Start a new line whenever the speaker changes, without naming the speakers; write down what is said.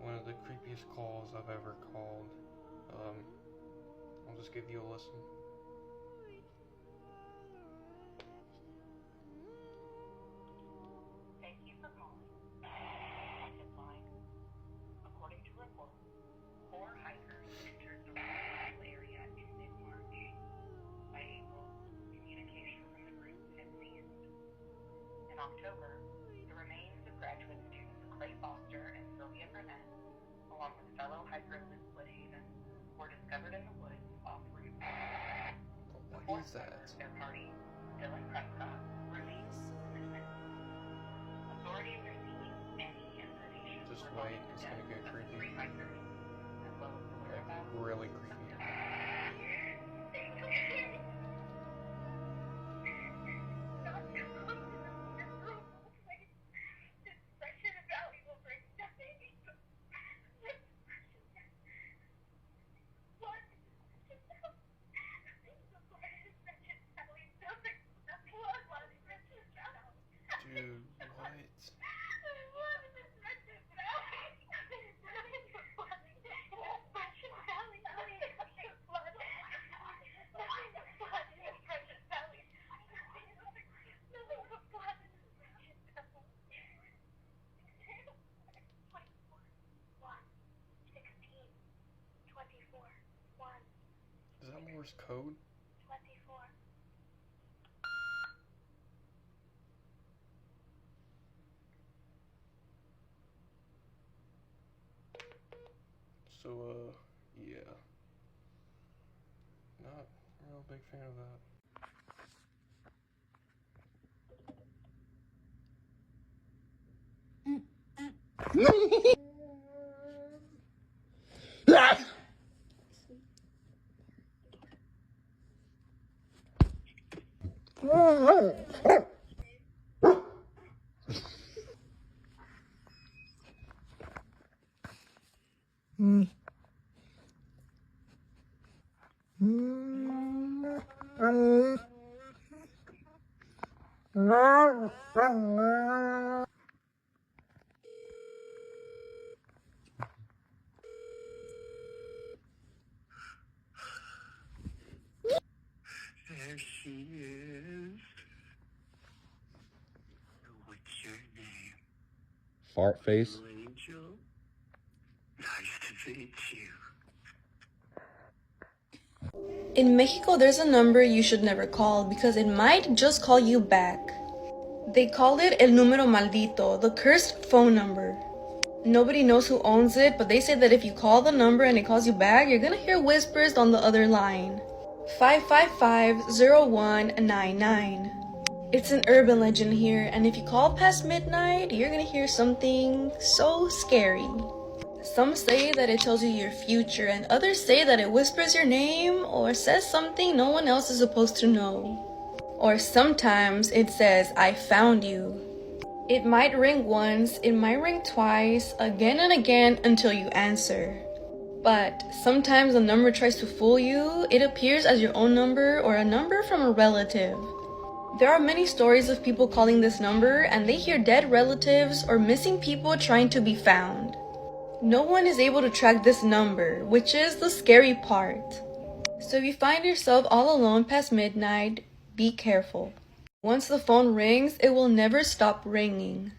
one of the creepiest calls I've ever called. I'll just give you a listen.
Thank you for calling. Tip line. According to report, 4 hikers entered the Rockville area in mid-March. By April, communication from the group had ceased. In October, the remains of graduate students Clay Foster and Sylvia Burnett, along with fellow hikers in Woodhaven, were discovered in the woods off Route 1. The
What
fourth
is that?
member of their party, Dylan Prescott, remains missing. Authorities are seeking any information
Just
regarding
wait,
the
it's
deaths
gonna get
of the
creepy.
3 hikers, as well as the whereabouts
Really
of
creepy.
the
Dude, what? Is that Morse code? So, yeah. Not a real big fan of that.
There she is. What's your name?
Fart face.
Little Angel? Nice to meet you.
In Mexico, there's a number you should never call because it might just call you back. They call it el número maldito, the cursed phone number. Nobody knows who owns it, but they say that if you call the number and it calls you back, you're gonna hear whispers on the other line. 555-0199. It's an urban legend here, and if you call past midnight, you're gonna hear something so scary. Some say that it tells you your future, and others say that it whispers your name or says something no one else is supposed to know. Or sometimes it says, I found you. It might ring once, it might ring twice, again and again until you answer. But sometimes the number tries to fool you. It appears as your own number or a number from a relative. There are many stories of people calling this number and they hear dead relatives or missing people trying to be found. No one is able to track this number, which is the scary part. So if you find yourself all alone past midnight, be careful. Once the phone rings, it will never stop ringing.